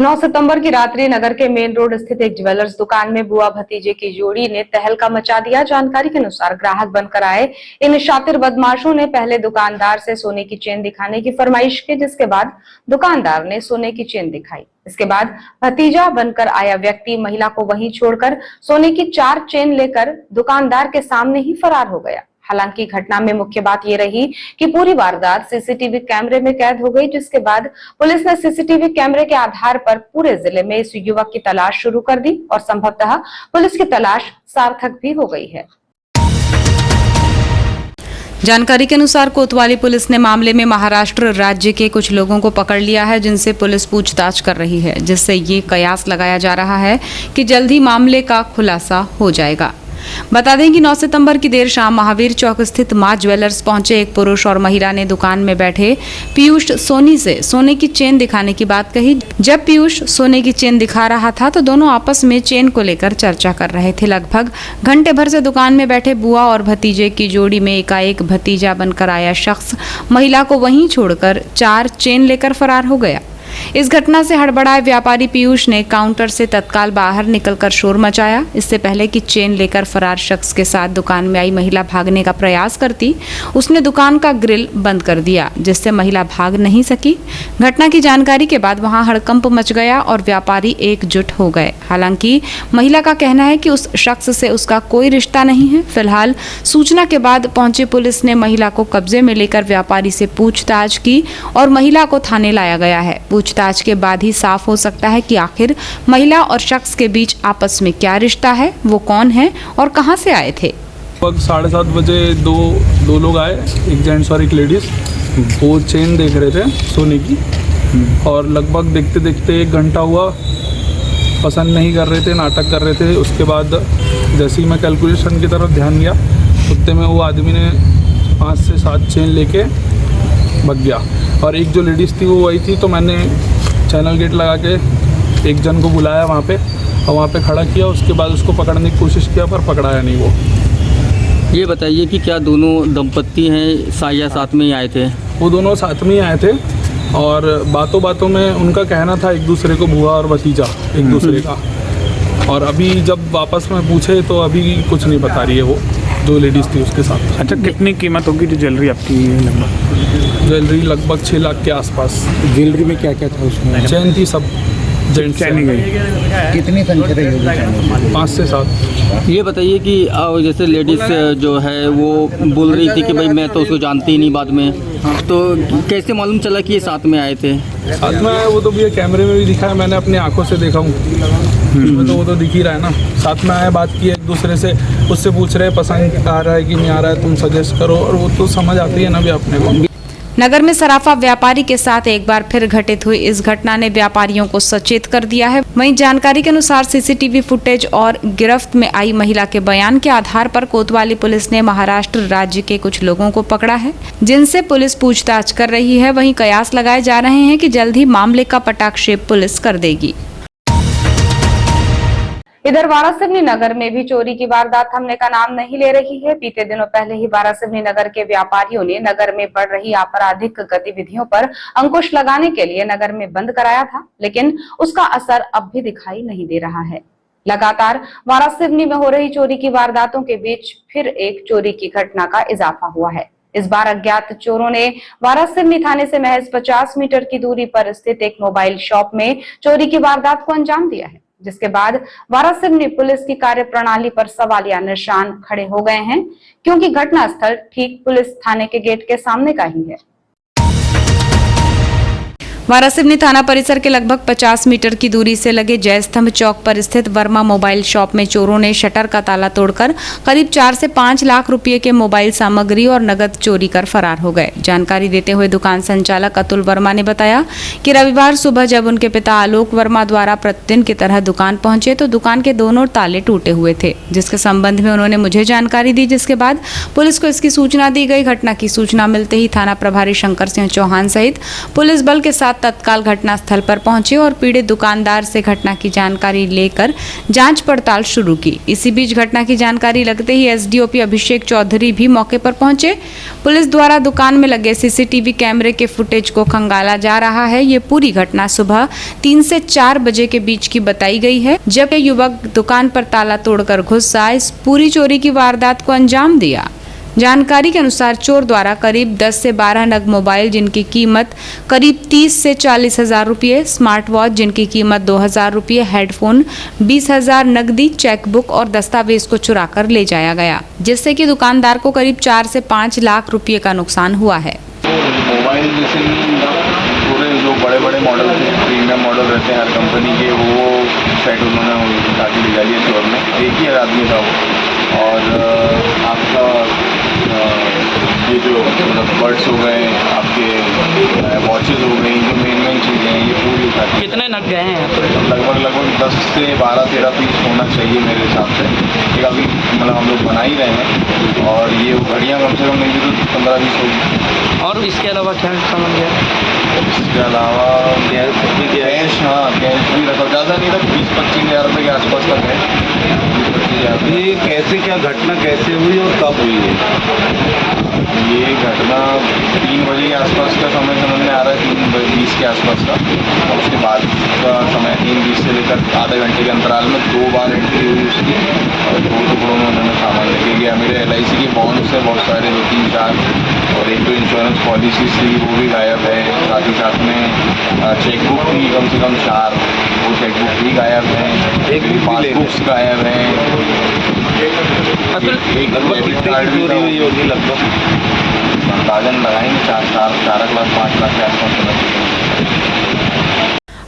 9 सितंबर की रात्रि नगर के मेन रोड स्थित एक ज्वेलर्स दुकान में बुआ भतीजे की जोड़ी ने तहलका मचा दिया। जानकारी के अनुसार ग्राहक बनकर आए इन शातिर बदमाशों ने पहले दुकानदार से सोने की चेन दिखाने की फरमाइश की, जिसके बाद दुकानदार ने सोने की चेन दिखाई। इसके बाद भतीजा बनकर आया व्यक्ति महिला को वहीं छोड़कर सोने की 4 चेन लेकर दुकानदार के सामने ही फरार हो गया। हालांकि घटना में मुख्य बात ये रही कि पूरी वारदात सीसीटीवी कैमरे में कैद हो गई, जिसके बाद पुलिस ने सीसीटीवी कैमरे के आधार पर पूरे जिले में इस युवक की तलाश शुरू कर दी और संभवतः पुलिस की तलाश सार्थक भी हो गई है। जानकारी के अनुसार कोतवाली पुलिस ने मामले में महाराष्ट्र राज्य के कुछ लोगों को पकड़ लिया है, जिनसे पुलिस पूछताछ कर रही है, जिससे ये कयास लगाया जा रहा है कि जल्द ही मामले का खुलासा हो जाएगा। बता दें कि 9 सितंबर की देर शाम महावीर चौक स्थित मां ज्वेलर्स पहुंचे एक पुरुष और महिला ने दुकान में बैठे पीयूष सोनी से सोने की चेन दिखाने की बात कही। जब पीयूष सोने की चेन दिखा रहा था तो दोनों आपस में चेन को लेकर चर्चा कर रहे थे। लगभग घंटे भर से दुकान में बैठे बुआ और भतीजे की जोड़ी में एकाएक भतीजा बनकर आया शख्स महिला को वहीं छोड़कर 4 चेन लेकर फरार हो गया। इस घटना से हड़बड़ाए व्यापारी पीयूष ने काउंटर से तत्काल बाहर निकलकर शोर मचाया। इससे पहले कि चेन लेकर फरार शख्स के साथ दुकान में आई महिला भागने का प्रयास करती, उसने दुकान का ग्रिल बंद कर दिया, जिससे महिला भाग नहीं सकी। घटना की जानकारी के बाद वहां हड़कंप मच गया और व्यापारी एकजुट हो गए। हालांकि महिला का कहना है कि उस शख्स से उसका कोई रिश्ता नहीं है। फिलहाल सूचना के बाद पहुंची पुलिस ने महिला को कब्जे में लेकर व्यापारी से पूछताछ की और महिला को थाने लाया गया है। पूछताछ के बाद ही साफ हो सकता है कि आखिर महिला और शख्स के बीच आपस में क्या रिश्ता है, वो कौन है और कहां से आए थे। लगभग 7:30 बजे दो लोग आए, एक जेंट्स और एक लेडीज़। वो चेन देख रहे थे सोने की और लगभग देखते देखते 1 घंटा हुआ, पसंद नहीं कर रहे थे, नाटक कर रहे थे। उसके बाद जैसे ही मैं कैलकुलेशन की तरफ ध्यान दिया उतने में वो आदमी ने 5 से 7 चेन लेके भाग गया और एक जो लेडीज़ थी वो वही थी। तो मैंने चैनल गेट लगा के एक जन को बुलाया वहाँ पे और वहाँ पे खड़ा किया। उसके बाद उसको पकड़ने की कोशिश किया पर पकड़ाया नहीं। वो ये बताइए कि क्या दोनों दंपत्ति हैं या साथ में ही आए थे? वो दोनों साथ में ही आए थे और बातों बातों में उनका कहना था एक दूसरे को बुआ और भतीजा एक दूसरे का। और अभी जब वापस में पूछे तो अभी कुछ नहीं बता रही है वो जो लेडीज़ थी उसके साथ। अच्छा, कितनी कीमत होगी जो ज्वेलरी आपकी? ज्वेलरी लगभग 6 लाख के आसपास। ज्वेलरी में क्या क्या था उसमें? चैन थी, सब जेंट्स चैन गई। कितनी संख्या रही? 5 से 7। ये बताइए कि जैसे लेडीज़ जो है वो बोल रही थी कि भाई मैं तो उसको जानती ही नहीं बाद में, तो कैसे मालूम चला कि ये साथ में आए थे? साथ में आए वो तो भैया कैमरे में भी दिखा है, मैंने अपनी आंखों से देखा हूँ। उसमें तो वो तो दिख ही रहा है ना। साथ में आए, बात की एक दूसरे से, उससे पूछ रहे पसंद आ रहा है कि नहीं आ रहा है, तुम सजेस्ट करो। और वो तो समझ आती है ना भी अपने को। नगर में सराफा व्यापारी के साथ एक बार फिर घटित हुई इस घटना ने व्यापारियों को सचेत कर दिया है। वहीं जानकारी के अनुसार सीसीटीवी फुटेज और गिरफ्त में आई महिला के बयान के आधार पर कोतवाली पुलिस ने महाराष्ट्र राज्य के कुछ लोगों को पकड़ा है, जिनसे पुलिस पूछताछ कर रही है। वहीं कयास लगाए जा रहे हैं कि जल्द ही मामले का पटाक्षेप पुलिस कर देगी। इधर वारासिवनी नगर में भी चोरी की वारदात थमने का नाम नहीं ले रही है। बीते दिनों पहले ही वारासिवनी नगर के व्यापारियों ने नगर में बढ़ रही आपराधिक गतिविधियों पर अंकुश लगाने के लिए नगर में बंद कराया था, लेकिन उसका असर अब भी दिखाई नहीं दे रहा है। लगातार वारासिवनी में हो रही चोरी की वारदातों के बीच फिर एक चोरी की घटना का इजाफा हुआ है। इस बार अज्ञात चोरों ने वारासिवनी थाने से महज 50 मीटर की दूरी पर स्थित एक मोबाइल शॉप में चोरी की वारदात को अंजाम दिया है, जिसके बाद वारासिवनी पुलिस की कार्यप्रणाली पर सवालिया निशान खड़े हो गए हैं, क्योंकि घटनास्थल ठीक पुलिस थाने के गेट के सामने का ही है। वारासिवनी थाना परिसर के लगभग 50 मीटर की दूरी से लगे जयस्तंभ चौक पर स्थित वर्मा मोबाइल शॉप में चोरों ने शटर का ताला तोड़कर करीब 4 से 5 लाख रुपए के मोबाइल सामग्री और नगद चोरी कर फरार हो गए। जानकारी देते हुए दुकान संचालक अतुल वर्मा ने बताया कि रविवार सुबह जब उनके पिता आलोक वर्मा द्वारा प्रतिदिन की तरह दुकान पहुंचे तो दुकान के दोनों ताले टूटे हुए थे, जिसके संबंध में उन्होंने मुझे जानकारी दी, जिसके बाद पुलिस को इसकी सूचना दी गई। घटना की सूचना मिलते ही थाना प्रभारी शंकर सिंह चौहान सहित पुलिस बल के साथ तत्काल घटनास्थल पर पहुंचे और पीड़ित दुकानदार से घटना की जानकारी लेकर जांच पड़ताल शुरू की। इसी बीच घटना की जानकारी लगते ही एसडीओपी अभिषेक चौधरी भी मौके पर पहुंचे। पुलिस द्वारा दुकान में लगे सीसीटीवी कैमरे के फुटेज को खंगाला जा रहा है। ये पूरी घटना सुबह 3 से 4 बजे के बीच की बताई गई है, जब युवक दुकान पर ताला तोड़कर घुस आए इस पूरी चोरी की वारदात को अंजाम दिया। जानकारी के अनुसार चोर द्वारा करीब 10 से 12 नग मोबाइल जिनकी कीमत करीब 30 से 40 हजार रुपये, स्मार्ट वॉच जिनकी कीमत 2000 रुपये, हेडफोन 20,000, नकदी, चेकबुक और दस्तावेज को चुरा कर ले जाया गया, जिससे कि दुकानदार को करीब 4 से 5 लाख रुपये का नुकसान हुआ है। मोबाइल जैसे पूरे जो बड़े बड़े मॉडल थे, प्रीमियम मॉडल रहते हैं हर कंपनी के, वो सेट उन्होंने उठा के ले लिया स्टोर में। एक ही आदमी था वो। और आपका ये जो मतलब बर्ड्स हो गए, आपके वॉचेस हो गई, जो मेन चीज़ें हैं, ये पूरी उठा के। कितने नग गए हैं? लगभग 10 से 12-13 पीस होना चाहिए मेरे हिसाब से। ये अभी मतलब हम लोग बना ही रहे हैं। और ये घड़ियाँ कम से कम नहीं भी तो 15-20 होगी। और इसके अलावा क्या सामान गया? इसके अलावा कैश, हाँ कैश भी रखा, ज़्यादा नहीं था, 20-25 हज़ार रुपये के आसपास का है। 20-25 हज़ार। ये कैसे, क्या घटना कैसे हुई और कब हुई है? ये घटना 3 बजे के आसपास का समय समझ में आ रहा है, 3:20 के आसपास का। और उसके बाद का समय 3:20 से लेकर आधे घंटे के अंतराल में 2 बार एंट्री हुई उसकी। और 2 टुकड़ों में उन्होंने सामान लेके गया। मेरे LIC के बॉन्ड्स है बहुत सारे, 2-3-4, और एक तो इंश्योरेंस पॉलिसी थी वो भी गायब है। साथ ही साथ में चेकबुक थी कम से कम 4, वो चेकबुक भी गायब है। एक पासबुक्स गायब हैं। एक डेबिट कार्ड भी चोरी हुई होगी लगभग? अंदाजन लगाएंगे 4 लाख 5 लाख के आसपास होना चाहिए।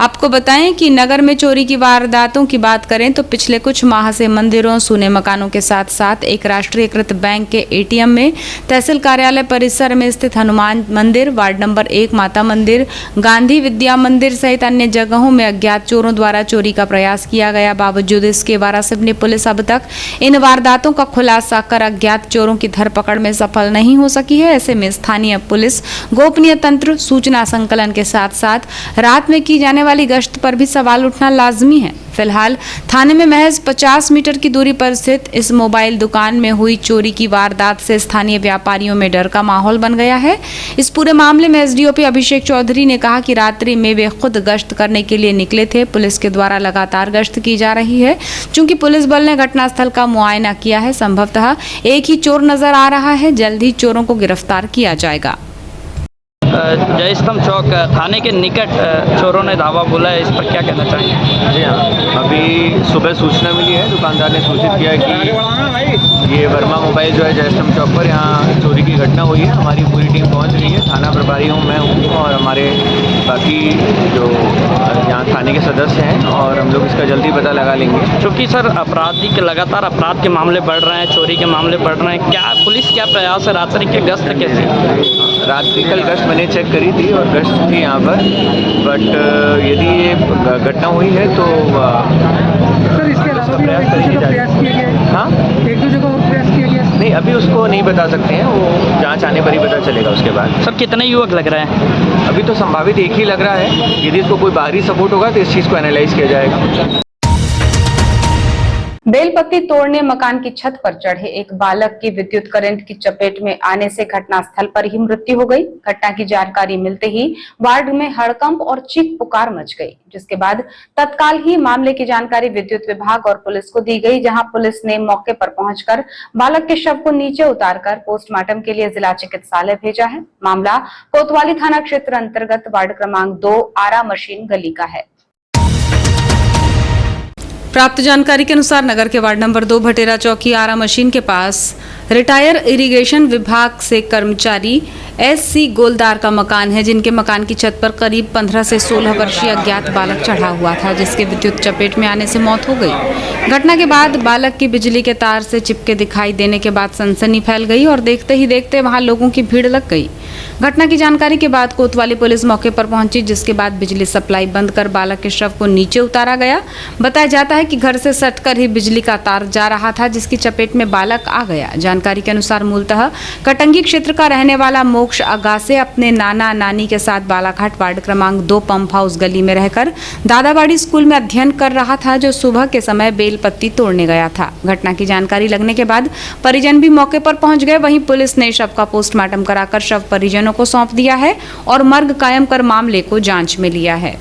आपको बताएं कि नगर में चोरी की वारदातों की बात करें तो पिछले कुछ माह से मंदिरों, सूने मकानों के साथ साथ एक राष्ट्रीयकृत बैंक के ATM में, तहसील कार्यालय परिसर में स्थित हनुमान मंदिर, वार्ड नंबर 1 माता मंदिर, गांधी विद्या मंदिर सहित अन्य जगहों में अज्ञात चोरों द्वारा चोरी का प्रयास किया गया। बावजूद इसके वारासिवनी पुलिस अब तक इन वारदातों का खुलासा कर अज्ञात चोरों की धरपकड़ में सफल नहीं हो सकी है। ऐसे में स्थानीय पुलिस गोपनीय तंत्र, सूचना संकलन के साथ साथ रात में की जाने वाली गश्त पर भी सवाल उठना लाजमी है। फिलहाल थाने में महज 50 मीटर की दूरी पर स्थित इस मोबाइल दुकान में हुई चोरी की वारदात से स्थानीय व्यापारियों में डर का माहौल बन गया है। इस पूरे मामले में एसडीओपी अभिषेक चौधरी ने कहा कि रात्रि में वे खुद गश्त करने के लिए निकले थे। पुलिस के द्वारा लगातार गश्त की जा रही है। चूंकि पुलिस बल ने घटनास्थल का मुआयना किया है, संभवतः एक ही चोर नजर आ रहा है। जल्द ही चोरों को गिरफ्तार किया जाएगा। जय स्तंभ चौक थाने के निकट चोरों ने धावा बोला है, इस पर क्या कहना चाहेंगे? जी हाँ, अभी सुबह सूचना मिली है, दुकानदार ने सूचित किया कि ये वर्मा मोबाइल जो है जय स्तंभ चौक पर यहाँ चोरी की घटना हुई है। हमारी पूरी टीम पहुँच रही है। थाना प्रभारी हूँ मैं हूँ और हमारे बाकी जो यहाँ थाने के सदस्य हैं, और हम लोग इसका जल्दी पता लगा लेंगे। क्योंकि सर लगातार अपराध के मामले बढ़ रहे हैं, चोरी के मामले बढ़ रहे हैं, क्या पुलिस क्या प्रयास है? रात्रि के गश्त कैसे? रात्रि कल गश्त मैंने चेक करी थी और गश्त थी यहाँ पर, बट यदि ये घटना हुई है तो सर इसके अलावा भी प्रयास किया गया? हाँ, एक दो जगह और प्रयास किया गया? नहीं, अभी उसको नहीं बता सकते हैं, वो जांच आने पर ही पता चलेगा उसके बाद। सर कितने युवक लग रहे हैं? अभी तो संभावित एक ही लग रहा है। यदि इसको कोई बाहरी सपोर्ट होगा तो इस चीज़ को एनालाइज किया जाएगा। बेलपत्ती तोड़ने मकान की छत पर चढ़े एक बालक की विद्युत करंट की चपेट में आने से घटनास्थल पर ही मृत्यु हो गई। घटना की जानकारी मिलते ही वार्ड में हड़कंप और चीख पुकार मच गई, जिसके बाद तत्काल ही मामले की जानकारी विद्युत विभाग और पुलिस को दी गई, जहां पुलिस ने मौके पर पहुंचकर बालक के शव को नीचे उतारकर पोस्टमार्टम के लिए जिला चिकित्सालय भेजा है। मामला कोतवाली थाना क्षेत्र अंतर्गत वार्ड क्रमांक 2 आरा मशीन गली का है। प्राप्त जानकारी के अनुसार नगर के वार्ड नंबर 2 भटेरा चौकी आरा मशीन के पास रिटायर इरिगेशन विभाग से कर्मचारी SC गोलदार का मकान है, जिनके मकान की छत पर करीब 15 से 16 वर्षीय अज्ञात बालक चढ़ा हुआ था, जिसके विद्युत चपेट में आने से मौत हो गई। घटना के बाद बालक की बिजली के तार से चिपके दिखाई देने के बाद सनसनी फैल गई और देखते ही देखते वहां लोगों की भीड़ लग गई। घटना की जानकारी के बाद कोतवाली पुलिस मौके पर पहुंची, जिसके बाद बिजली सप्लाई बंद कर बालक के शव को नीचे उतारा गया। बताया जाता है कि घर से सटकर ही बिजली का तार जा रहा था, जिसकी चपेट में बालक आ गया। जानकारी के अनुसार मूलतः कटंगी क्षेत्र का रहने वाला मोक्ष अगासे अपने नाना नानी के साथ बालाघाट वार्ड क्रमांक 2 पंप हाउस गली में रहकर दादाबाड़ी स्कूल में अध्ययन कर रहा था, जो सुबह के समय बेलपत्ती तोड़ने गया था। घटना की जानकारी लगने के बाद परिजन भी मौके पर पहुंच गए। वहीं पुलिस ने शव का पोस्टमार्टम कराकर शव परिजनों को सौंप दिया है और मर्ग कायम कर मामले को जांच में लिया है।